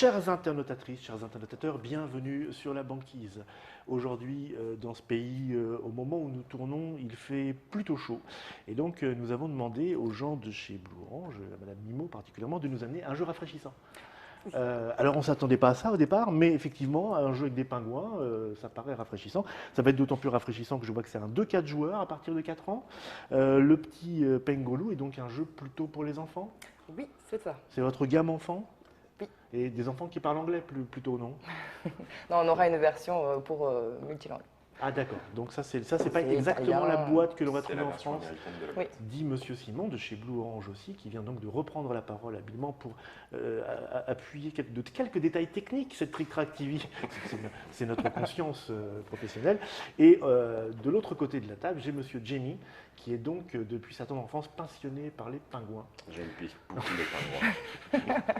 Chères internautatrices, chers internautateurs, bienvenue sur la banquise. Aujourd'hui, dans ce pays, au moment où nous tournons, il fait plutôt chaud. Et donc, nous avons demandé aux gens de chez Blue Orange, à Madame Mimo particulièrement, de nous amener un jeu rafraîchissant. Alors, on ne s'attendait pas à ça au départ, mais effectivement, un jeu avec des pingouins, ça paraît rafraîchissant. Ça va être d'autant plus rafraîchissant que je vois que c'est un 2-4 joueurs à partir de 4 ans. Le petit Pengolou est donc un jeu plutôt pour les enfants. Oui, c'est ça. C'est votre gamme enfant? Oui. Et des enfants qui parlent anglais plutôt, non? Non, on aura une version pour multilangue. Ah d'accord, donc ça c'est pas C'est exactement italien. la boîte que l'on va C'est trouver la en version France, américaine de la Oui. dit Monsieur Simon de chez Blue Orange aussi, qui vient donc de reprendre la parole habilement pour appuyer de quelques détails techniques, cette Trick-Track TV, c'est notre conscience professionnelle. Et de l'autre côté de la table, j'ai Monsieur Jamie, qui est donc depuis sa tendre enfance passionné par les pingouins, J'aime beaucoup les pingouins.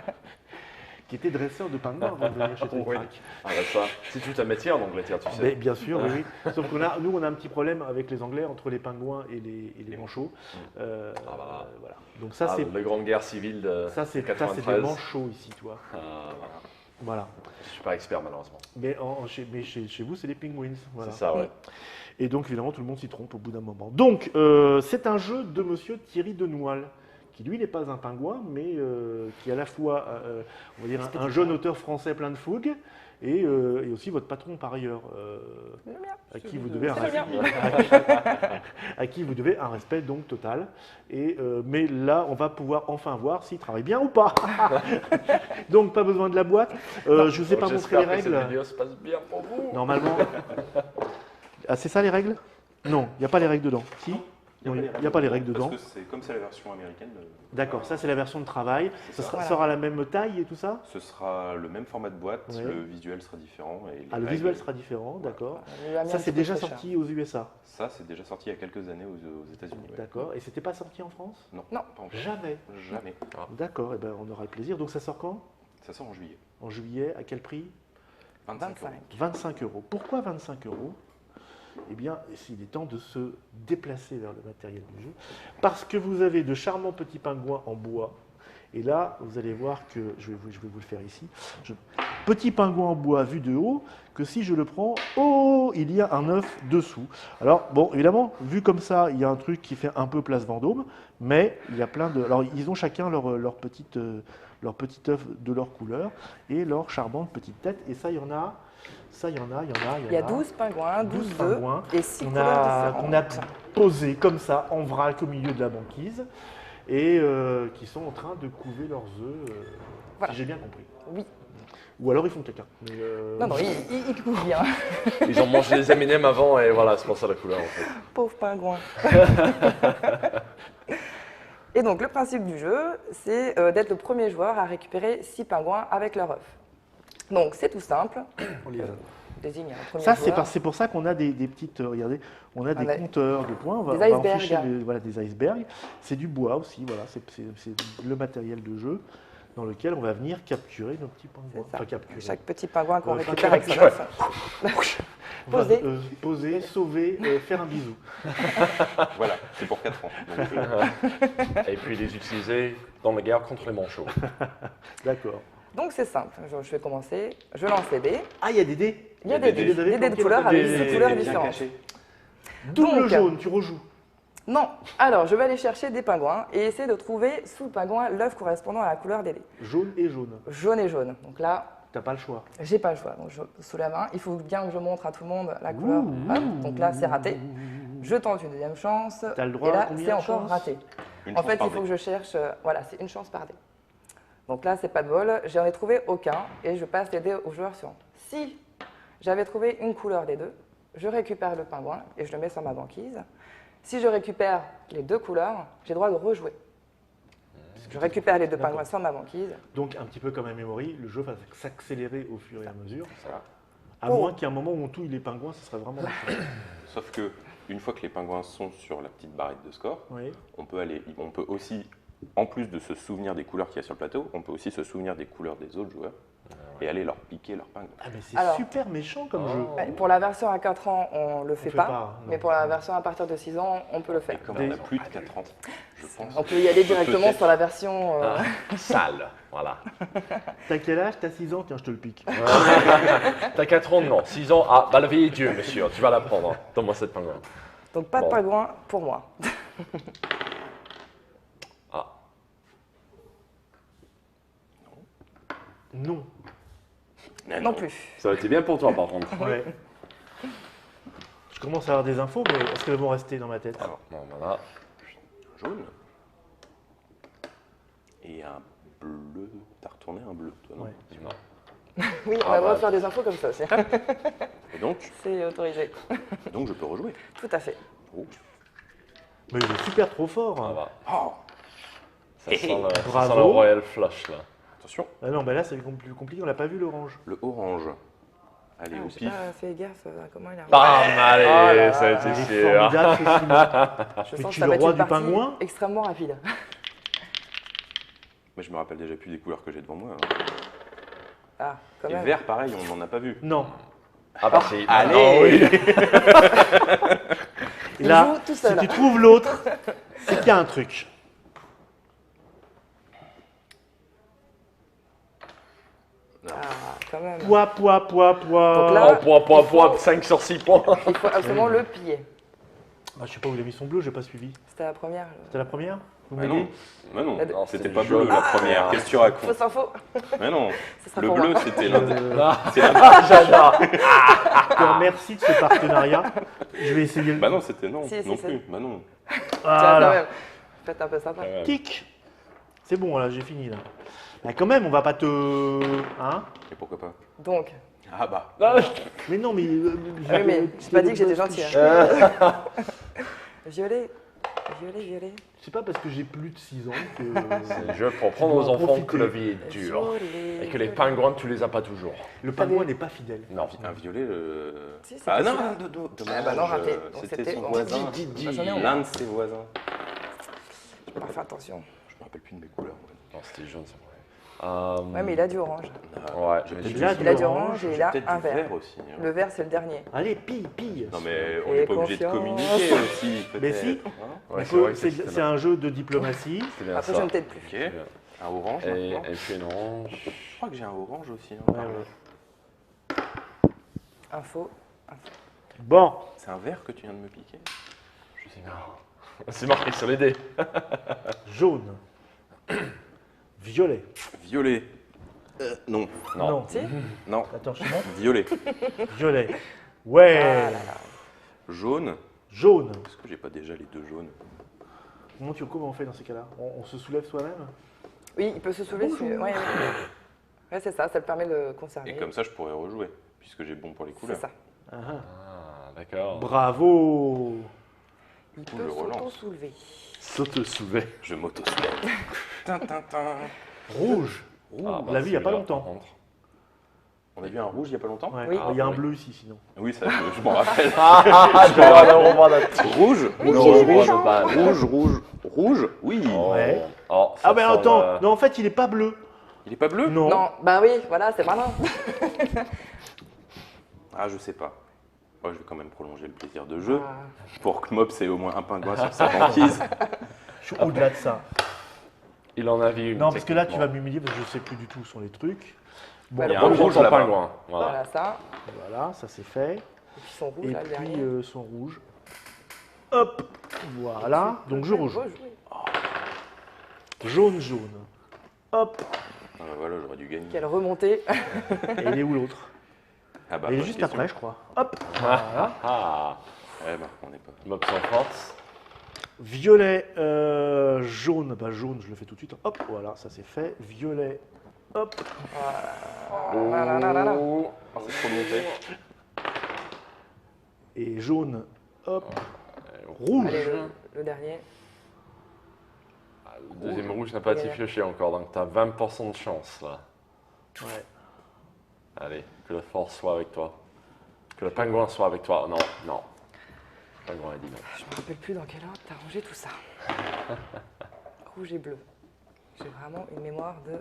qui était dresseur de pingouins avant de venir chez Oui. Trick-Track. Ah bah ça, c'est tout un métier en Angleterre, tu sais. Mais bien sûr, oui, oui. Sauf qu'on a, nous, on a un petit problème avec les Anglais entre les pingouins et les manchots. Voilà. Voilà. Donc ça, Ah, c'est la grande guerre civile de des 93. manchots ici, toi. Ah, voilà. Voilà. Je suis pas expert malheureusement. Mais, chez vous, c'est les penguins. Voilà. C'est ça, ouais. Et donc, évidemment, tout le monde s'y trompe au bout d'un moment. Donc, c'est un jeu de Monsieur Thierry Denoual, qui lui n'est pas un pingouin, mais qui est à la fois, on va dire, un jeune auteur français plein de fougue, et aussi votre patron par ailleurs, à qui vous devez un à qui vous devez un respect donc total. Et, mais là, on va pouvoir enfin voir s'il travaille bien ou pas. Donc, pas besoin de la boîte. Je ne vous ai pas montré les J'espère que cette règles. vidéo se passe bien pour vous. Normalement. Ah, c'est ça les règles? Non, il n'y a pas les règles dedans. Si? Non, il n'y a pas les règles dedans. Parce que c'est comme c'est la version américaine, D'accord, ça c'est la version de travail. Ça Voilà. sera la même taille et tout ça? ce sera le même format de boîte, Ouais. le visuel sera différent. Et les Ah, le règles, visuel sera différent, d'accord. Il a mis Ça un c'est petit peu déjà de fraîcheur. sorti aux USA. Ça, c'est déjà sorti il y a quelques années aux États-Unis. ouais. D'accord. Et c'était pas sorti en France? Non, Non. pas encore. Jamais. Jamais. D'accord, et ben on aura le plaisir. Donc ça sort quand? Ça sort en juillet. En juillet, à quel prix? 25 euros. 25 euros. Pourquoi 25 euros? Eh bien, il est temps de se déplacer vers le matériel du jeu, parce que vous avez de charmants petits pingouins en bois. Et là, vous allez voir que, je vais vous le faire ici, petit pingouin en bois vu de haut, que si je le prends, oh, il y a un œuf dessous. Alors, bon, évidemment, vu comme ça, il y a un truc qui fait un peu place Vendôme, mais il y a plein de... Alors, ils ont chacun leur petit œuf de leur couleur et leur charmante petite tête, et ça, il y en a... Il y a 12 pingouins, 12 œufs pingouins et 6 couleurs qu'on a différentes. posés comme ça, en vrac, au milieu de la banquise, et qui sont en train de couver leurs œufs, Voilà. si j'ai bien compris. Oui. Ou alors ils font caca. Mais, Non, non, il couvre bien. Ils ont mangé des M&M avant et voilà, c'est pour ça la couleur en fait. Pauvre pingouin. Et donc, le principe du jeu, c'est d'être le premier joueur à récupérer 6 pingouins avec leur œuf. Donc, c'est tout simple. on les a. Désigne un premier Ça, joueur. c'est pour ça qu'on a des petites. Regardez, on a des a compteurs de points. On va, des on va icebergs. enficher voilà, des icebergs. C'est du bois aussi. Voilà, c'est le matériel de jeu dans lequel on va venir capturer nos petits pingouins. C'est ça. Enfin, capturer. Chaque petit pingouin qu'on Ouais, récupère avec son œuf. On va, Poser. poser, sauver, faire un bisou. Voilà, c'est pour 4 ans. Donc, Et puis les utiliser dans la guerre contre les manchots. D'accord. Donc, c'est simple. Je vais commencer. Je lance les dés. Ah, il y a des dés. Il y a des dés. Vous avez Des dés de planqué couleurs votre avec dé. 6 couleurs bien différentes. caché. Double Donc, jaune, tu rejoues. Non. Alors, je vais aller chercher des pingouins et essayer de trouver sous le pingouin l'œuf correspondant à la couleur des dés. Jaune et jaune. Jaune et jaune. Donc là, T'as pas le choix. j'ai pas le choix. Donc, sous la main, il faut bien que je montre à tout le monde la couleur. Hop. Donc là, c'est raté. Je tente une deuxième chance. T'as le droit et à là, combien c'est de encore chances? raté. Une En chance fait, par il faut dé. que je cherche. Voilà, c'est une chance par dé. Donc là, c'est pas de bol. J'en ai trouvé aucun et je passe les dés au joueur suivant. Si j'avais trouvé une couleur des deux, je récupère le pingouin et je le mets sur ma banquise. Si je récupère les deux couleurs, j'ai le droit de rejouer. Je récupère les deux D'accord. pingouins sur ma banquise. Donc, un petit peu comme un memory, le jeu va s'accélérer au fur et à mesure. Voilà. À Oh. moins qu'il y ait un moment où on touille les pingouins, ce serait vraiment. Sauf que une fois que les pingouins sont sur la petite barrette de score, Oui. on peut aussi, en plus de se souvenir des couleurs qu'il y a sur le plateau, on peut aussi se souvenir des couleurs des autres joueurs. et aller leur piquer leur pingouin. Ah, mais c'est Alors. super méchant comme jeu. Ouais, pour la version à 4 ans, on le fait fait pas. pas, non. Mais pour la version à partir de 6 ans, on peut le Et faire. comme on a plus de 4 ans, je pense. On peut y aller directement Peut-être. sur la version. Sale, voilà. T'as quel âge? T'as 6 ans? Tiens, je te le pique. T'as 4 ans, non. 6 ans, ah, bah la vie est Dieu, monsieur, tu vas la prendre. Donne-moi cette pingouin. Donc pas de Bon. pingouin pour moi. Ah, Non. Mais Non plus. Ça aurait été bien pour toi, par contre. Ouais. Je commence à avoir des infos, mais est-ce qu'elles vont rester dans ma tête? alors, bon, voilà. Jaune. Et un bleu. T'as retourné un bleu, toi, non? Ouais. Non. Oui, on Ah, a le droit bah. de faire des infos comme ça aussi. Et donc, C'est autorisé. je peux rejouer. Tout à fait. Oh. Mais il est super trop fort. Ah, bah. Oh, Ça sent le, ça Bravo. sent le Royal Flush, là. attention, Ah non, mais là c'est plus compliqué, on n'a pas vu l'orange. le orange. Allez, Ah, au j'ai pif. pas fait gaffe à comment il a. Bam, allez, Oh là ça a là. été Il est sûr. formidable, ce Simon. Je Mais sens tu que ça le va être roi une du partie pingouin extrêmement rapide. Mais je me rappelle déjà plus des couleurs que j'ai devant moi. Hein. Ah, quand Et même. vert, pareil, on n'en a pas vu. Non. Ah bah si. Allez. Ah oui. Et Il là, joue tout si seul. tu trouves l'autre, c'est qu'il y a un truc. Ah, quand même. Poids, poids, poids, poids. Donc là- Oh, poids, 5 sur 6 points. Il faut absolument le piller. Ah, je sais pas où il a mis son bleu, j'ai pas suivi. C'était la première. C'était la première? Vous Mais m'aidez non, mais non, Non, c'était c'était pas jaune. bleu la première. Qu'est-ce que tu racontes? Fausse info. Mais non, Ce sera le pour bleu moi. c'était l'un des. Je c'est l'un- J'adore. te remercie de ce partenariat. Je vais essayer le. Bah non, c'était non, Si, si, non si. plus. Bah non. Tiens, quand Voilà. même. Faites un peu sympa. Tic. C'est bon, là, j'ai fini, là. Ah, quand même, on va pas te. Hein? Et pourquoi pas? Donc, Ah bah. Mais non, mais. ah oui, mais j'ai pas dit que j'étais gentille. Hein. Violet, violet, violet. C'est pas parce que j'ai plus de 6 ans que. C'est le jeu pour prendre aux dois en enfants profiter. que la vie est dure. Violet, Et que les violet. pingouins, tu les as pas toujours. Le pingouin n'est pas fidèle. Non. Un violet. Si, c'était Ah non, ça. dommage. Ah bah non, raté. Donc C'était c'était son orange. voisin. Bah, j'en ai un. L'un de ses voisins. On va faire attention. Je me rappelle plus de mes couleurs. moi. Non, c'était jaune, c'est vrai. Ouais, mais il a du orange. Ouais, j'ai mais peut-être il a Il a du orange, orange et j'ai il a peut-être un du vert. vert aussi. hein. Le vert, c'est le dernier. Allez, pille, pille. Non mais on Et n'est pas obligé de confiance. communiquer aussi. Mais si. peut-être, hein. On Ouais, peut- c'est vrai que c'est c'était c'est un jeu de diplomatie. C'était bien Après, ça. je ne t'aide plus. Ok. Un orange Et, maintenant. et puis un orange. Je crois que j'ai un orange aussi. hein, Ouais, par là. ouais. Info. Bon, C'est un vert que tu viens de me piquer. Je sais pas. C'est marqué sur les dés. jaune. Violet. Violet. Non. Non. Si Non. Attends, je monte. Violet. Violet. Ouais. Ah là là. Jaune. Jaune. Est-ce que j'ai pas déjà les deux jaunes? Comment on fait dans ces cas-là? On se soulève soi-même? Oui, il peut se soulever. Ouais, ouais. Ouais, c'est ça, ça le permet de conserver. Et comme ça, je pourrais rejouer, puisque j'ai bon pour les C'est couleurs. ça. Ah, Ah, d'accord. bravo. Il coup, peut je relance. s'auto-soulever. Saute-soulever. Je m'auto-soulève. Tintin. Rouge. Ah, on l'a vu il n'y a pas celui-là, longtemps. par contre. On a vu un rouge il y a pas longtemps? Ouais. Oui. Il y a un oui. bleu ici sinon. Oui, ça, je m'en rappelle. Ah, je vais avoir le roman là-dessus. Rouge. Rouge. Oui. Oh. Ouais. Oh, ça Ah ben sent attends, le- non en fait il est pas bleu. Il est pas bleu? Non. Non, bah oui, voilà, c'est malin. Ah, je sais pas. Moi, je vais quand même prolonger le plaisir de jeu Ah. pour que Mops ait au moins un pingouin sur sa banquise. Je suis au-delà de ça. Il en a vu une. Non parce que là tu vas techniquement. m'humilier parce que je sais plus du tout où sont les trucs. Bon, Bah, Il y a Bon, un rouge ton là-bas. pingouin. Voilà. Voilà ça. voilà, ça c'est fait. Et puis son rouge, Et là, le puis dernier. son rouge. Hop, voilà. Donc je rejoue. Jaune, jaune. Hop. Ah, bah voilà, j'aurais dû gagner. Quelle remontée. Et il est où l'autre? Ah bah, Il est bonne juste question. après je crois. Hop. Voilà. Ah, Ouais, bah, on n'est pas. Mob sans force. Violet, jaune. Bah jaune, je le fais tout de suite. Hop, voilà, ça c'est fait. Violet. Hop. Voilà, là, là, là. Oh. C'est trop monté. Et jaune. Hop. Rouge. Allez, le dernier. Ah, le deuxième rouge n'a pas été pioché encore, donc tu as 20% de chance là. Ouais. Allez, que la force soit avec toi. Que le pingouin soit avec toi. Non, non. Le pingouin a dit non. Je me rappelle plus dans quel ordre t'as rangé tout ça. Rouge et bleu. J'ai vraiment une mémoire de.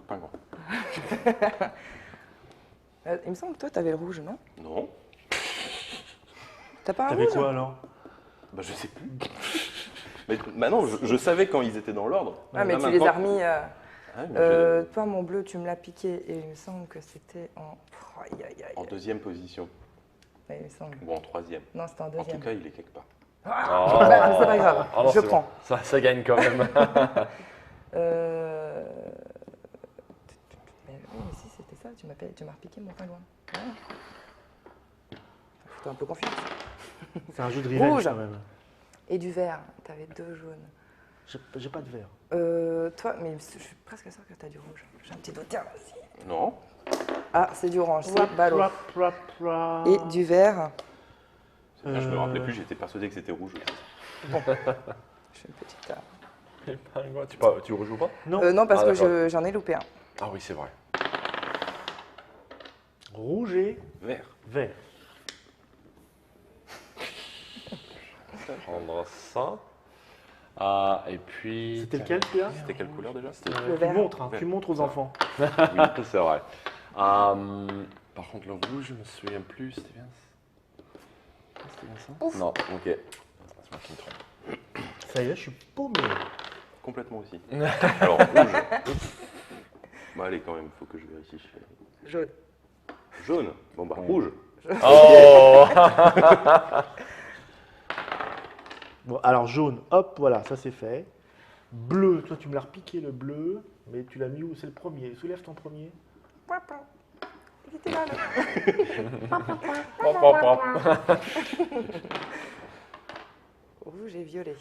Pingouin. Il me semble que toi, t'avais le rouge, non? Non. T'as pas un T'avais rouge? quoi alors? Bah, je sais plus. Mais bah non, je savais quand ils étaient dans l'ordre. Ah, mais Là, tu les maintenant- as remis. Ah, mais Toi, mon bleu, tu me l'as piqué et il me semble que c'était en. Oh, aïe, aïe, aïe. en deuxième position. Ouais, il me semble. Ou en troisième. Non, c'était en En deuxième. tout cas, il est quelque part. Oh. Bah, c'est pas grave, Ah non, je c'est prends. bon. Ça gagne quand même. Euh... Mais oui, mais si c'était ça, tu m'as repiqué mon pingouin. Ouais. Fais-toi un peu confiance. C'est un jeu de revenge Rouge. quand même. Et du vert, t'avais 2 jaunes. J'ai pas de vert. Toi, mais je suis presque sûre que t'as du rouge. J'ai un petit doute. Tiens, vas-y. Non. Ah, c'est du orange, c'est ballot. Et du vert, C'est bien, je me rappelais plus, j'étais persuadé que c'était rouge. je fais une petite. Les pingouins, tu rejoues pas? Non. Non, parce Ah, que d'accord. j'en ai loupé un. Ah oui, c'est vrai. Rouge et Vert. vert. Prendre ça. Et puis. C'était lequel celui-là? C'était quelle couleur déjà? Le Tu vert. montres, hein, Vert. tu montres aux enfants. Oui, c'est vrai. Par contre, le rouge, je me souviens plus. C'était bien. C'était bien ça? Non, ok. C'est moi qui me trompe. Ça y est, je suis paumé. Complètement aussi. Alors, rouge. Bon, allez, quand même, faut que je vérifie. Jaune. Jaune. Bon, bah, rouge. Oh. Bon, alors jaune, hop, voilà, ça c'est fait. Bleu, toi tu me l'as repiqué le bleu, mais tu l'as mis où? C'est le premier. Soulève ton premier. Il était là, là. Pop, pop, pop. Rouge et violet.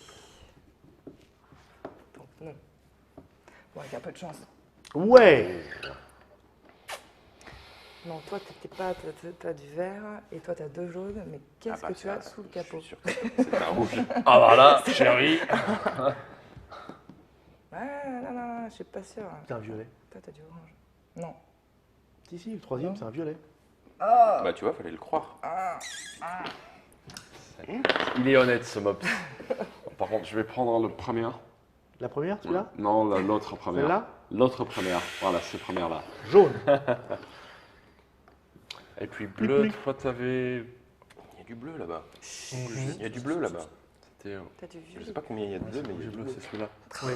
Donc, non. Bon, avec un peu de chance. Ouais. Non, toi, t'as du vert et toi, t'as 2 jaunes. Mais qu'est-ce Ah bah, que tu as sous le capot? Je suis sûr que c'est un rouge. Ah voilà, chérie. Ah, non, je suis pas sûre. C'est un violet. Toi, t'as du orange. Non. Si, le troisième, c'est un violet. Bah, tu vois, fallait le croire. Il est honnête ce mob. Par contre, je vais prendre le premier. La première, celui-là? Non, l'autre première. Celle-là? L'autre première. Voilà, cette première là. Jaune. Et puis bleu, Plus. toi t'avais. Il y a du bleu là-bas. Il y a du bleu là-bas. C'était. T'as du Je violet. sais pas combien il y a de bleu, mais il y a du bleu, bleu. c'est celui-là. Oui.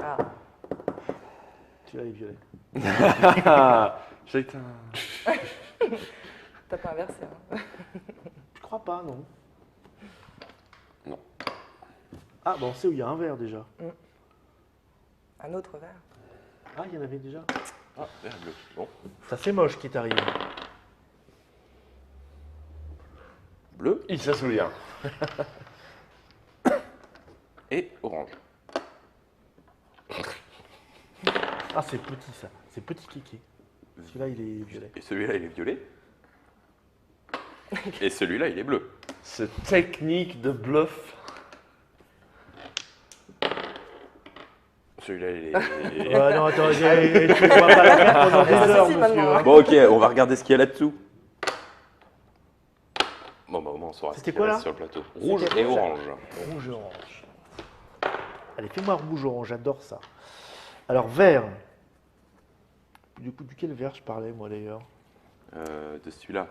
Ah, Tu as les violets. J'ai été un. t'as pas inversé. Hein. Je crois pas, non. Non. Ah, bon, on sait où il y a un vert déjà. Un autre vert. Ah, il y en avait déjà. Ah, vert et bleu. Bon. Ça c'est moche qui est arrivé. Bleu Il se souvient. et orange. Ah, c'est petit ça. C'est petit kéké. Celui-là, il est violet. Et celui-là, il est violet. Et celui-là, il est bleu. Cette technique de bluff. Celui-là, il est. Ouais, non, attends, tu ne vas pas la faire pendant des Ça heures, suffit monsieur. maintenant, hein. hein. Bon, ok, on va regarder ce qu'il y a là-dessous. Bon, bah, au moins, on saura ce C'était qu'il quoi, reste là sur le plateau. Rouge C'était et rouge. orange. Rouge et orange. Allez, fais-moi rouge et orange, j'adore ça. Alors, vert. Du coup, duquel vert je parlais, moi, d'ailleurs? De celui-là.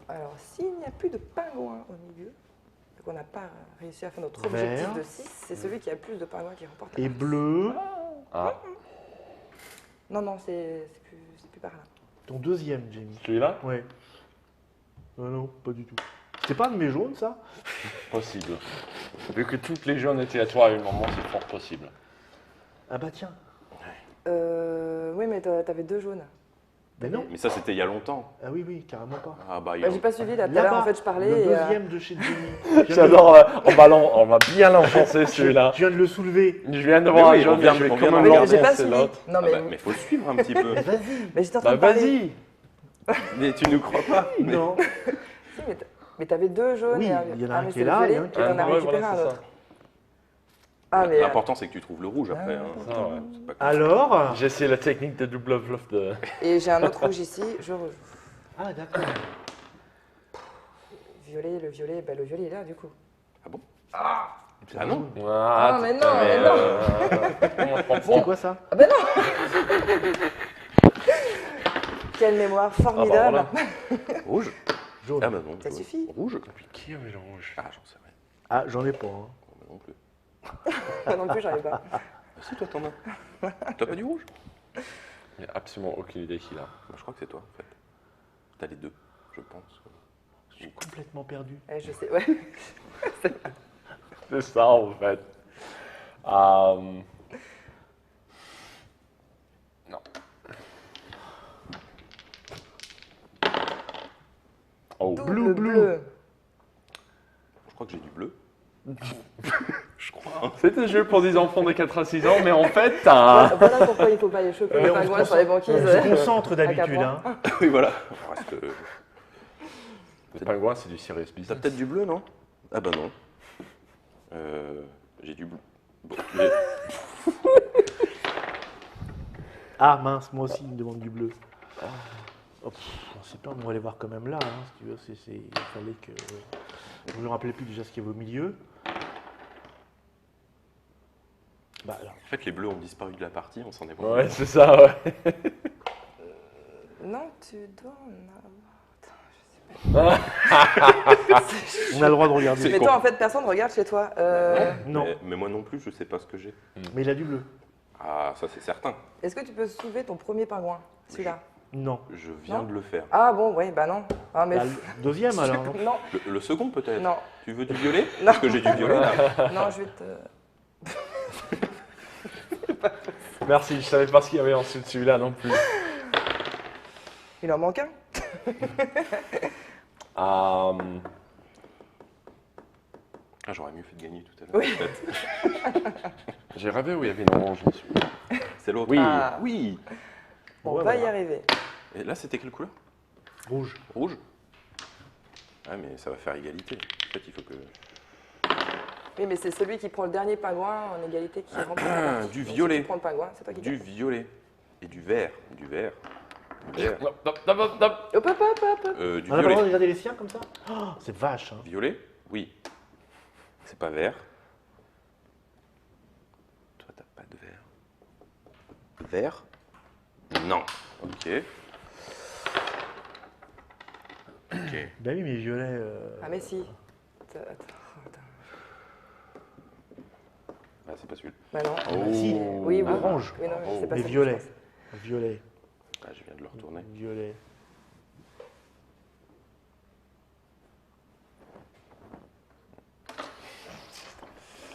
Alors, s'il n'y a plus de pingouins au milieu, et qu'on n'a pas réussi à faire notre Vert. objectif de 6, c'est celui qui a le plus de pingouins qui remporte la Et partie. bleu. Ah, Non, c'est plus par là. Ton deuxième, Jamie. celui-là? Ouais. Non, pas du tout. C'est pas un de mes jaunes, ça? Possible. Vu que toutes les jaunes étaient à toi à un moment, c'est fort possible. Ah bah tiens. Oui, mais t'avais 2 jaunes. Ben non. Mais ça, c'était il y a longtemps. Ah oui, carrément pas. Ah, bah, il Bah, j'ai pas suivi là. Tout à l'heure, Là-bas, en fait, je parlais. le et, deuxième de chez Jamie. J'adore, on va bien l'enfoncer celui-là. Je viens de le soulever. Je viens de Mais voir oui, un jaune, on vient- mais je vais on vient quand même de Mais regarder, j'ai pas l'enfoncer suivi. l'autre. Non, Ah, mais, mais faut suivre un petit peu. Vas-y. mais j'étais en train Bah de parler. vas-y. Mais tu nous crois pas mais- Non. Si, mais t'avais 2 jaunes Oui, et un il y en a Ah, un mais qui c'est est le là violet et un qui et est t'en là. as Ouais, récupéré voilà, un c'est autre. ça. Ah, mais. L'important, c'est que tu trouves le rouge après. hein. Ah ouais. C'est pas cool. Alors. J'ai essayé la technique de double bluff de. Et j'ai un autre rouge ici, je rejoue. Ah, d'accord. Violet, le violet, bah, le violet est là du coup. Ah bon Ah non. Ah, mais non, mais non. Comment je C'est comprends? quoi ça? Ah ben non. Quelle mémoire formidable. Rouge. Jaune. Ah bah non. Ça jaune. suffit. Rouge. Puis qui avait le rouge? Ah, j'en sais rien. Ah, j'en ai pas. Hein. Moi non plus. Moi non plus, j'en ai pas. Ah, si, toi, t'en as. T'as pas du rouge? Il n'y a absolument aucune idée qu'il a. Bah, je crois que c'est toi, en fait. T'as les deux, je pense. Je suis complètement perdu. Je sais, ouais. C'est ça en fait. Non. Oh, Double bleu. Je crois que j'ai du bleu. Je crois. Hein. c'est un jeu pour des enfants de 4 à 6 ans, mais en fait, t'as. Voilà pourquoi il ne faut pas les choper les on se pingouins sur les banquises. On se concentre d'habitude. à Hein. Oui, voilà. On reste, Les pingouins, c'est du serious T'as business. peut-être du bleu, non? Ah bah non. J'ai du bleu. Bon, Ah mince, moi aussi, il me demande du bleu. Oh, on sait pas, mais on va aller voir quand même là. Hein, si tu veux, il fallait que. Je ne me rappelais plus déjà ce qu'il y avait au milieu. Bah, alors, En fait, les bleus ont disparu de la partie, on s'en est pas Ouais, rendu c'est ça, ouais. Non, tu dois en avoir. on a le droit de regarder. C'est Mais con. toi, en fait, personne ne regarde chez toi. Non, mais moi non plus, je sais pas ce que j'ai. mais il a du bleu. Ah, ça c'est certain. Est-ce que tu peux soulever ton premier pingouin, celui-là? Non. Je viens Non. de le faire. Ah bon, oui, bah non. Ah, mais... Bah, le deuxième alors. Non. non, Le second peut-être? non, Tu veux du violet? Non. Parce que j'ai du violet là. non, je vais te... Merci, je savais pas ce qu'il y avait ensuite de celui-là non plus. Il en manque un. Ah, j'aurais mieux fait de gagner tout à l'heure. Oui. peut-être. J'ai rêvé où il y avait une orange en dessous. C'est l'autre. Oui. Ah. Oui. On Ouais, va y voilà. arriver. Et là, c'était quelle couleur? Rouge. Rouge. Ah, mais ça va faire égalité. En fait, il faut que. Oui, mais c'est celui qui prend le dernier pingouin en égalité qui remporte la partie. Du Donc, violet. Si tu prends le pingouin, c'est toi qui Du gagne. violet. Et du vert. Du vert. Du vert. Hop, hop, hop, hop, hop. Hop, hop, hop, hop, hop. Du On a pas le droit de violet. regarder les siens comme ça? Oh, c'est vache. Hein. Violet? Oui. C'est pas vert. Toi, t'as pas de vert. Vert? Non. Ok. Ok. Bah oui, mais violet. Ah, mais si. Attends. Ah, c'est pas celui-là. Bah non. bah si. Oui, oui. Orange. Oui, non, c'est pas Mais ça que violet. je pense. Violet. Ah, je viens de le retourner. Violet.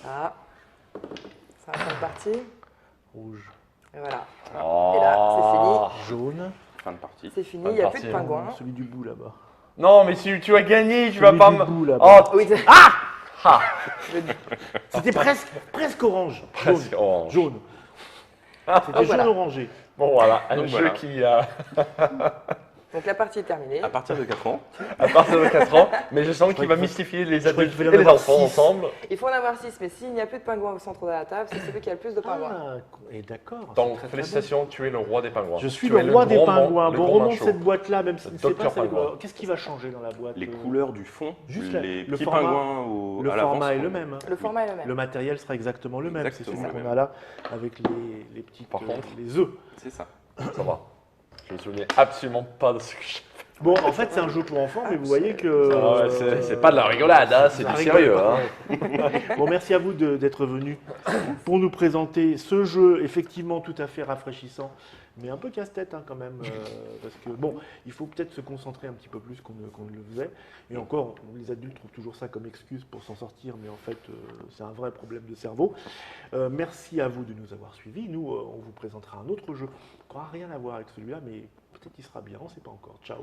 Ah. C'est un point de partie. Rouge. Et voilà. Oh. Et là, Jaune. Fin de partie. c'est fini. Pas Il de n'y a plus de partie. pingouins. Celui du bout là-bas. Non, mais tu as gagné, tu vas Celui pas du me. bout là-bas. Oh, Oui, C'était presque orange. presque Jaune. orange. Jaune. C'était Oh, voilà. jaune orangé. Bon, voilà, un Donc, jeu voilà. qui donc la partie est terminée. À partir de 4 ans. à partir de 4 ans, mais je sens qu'il va que- mystifier les je croyais adultes qu'il et fallait en les avoir enfants 6. ensemble. Il faut en avoir 6, mais s'il n'y a plus de pingouins au centre de la table, c'est celui qui a le plus de pingouins. Ah, et d'accord. Donc, c'est très, très félicitations, tu es le roi des pingouins. bon. Je suis Tu le es roi des grand pingouins. le Bon, on grand remonte manchot. cette boîte-là, même si Le c'est pas docteur ça. pingouin. Qu'est-ce qui va changer dans la boîte? Les couleurs du fond. Juste les le petits format- pingouins au, Le à l'avance format est sont- le même. Hein. Le format est le même. Le matériel sera exactement le même. C'est Exactement celui le qu'on même. a là avec les petites, Par contre- les œufs. C'est ça. Ça va. Je me souviens absolument pas de ce que j'ai fait. Bon, en fait, c'est un jeu pour enfants, mais vous voyez que. Ah ouais, c'est pas de la rigolade, hein, c'est ça du rigole sérieux. pas. Hein. Bon, merci à vous d'être venus pour nous présenter ce jeu effectivement tout à fait rafraîchissant, mais un peu casse-tête hein, quand même, parce que bon, il faut peut-être se concentrer un petit peu plus qu'on ne le faisait. Et encore, les adultes trouvent toujours ça comme excuse pour s'en sortir, mais en fait, c'est un vrai problème de cerveau. Merci à vous de nous avoir suivis. Nous, on vous présentera un autre jeu qui n'aura rien à voir avec celui-là, mais peut-être qu'il sera bien, on ne sait pas encore. Ciao.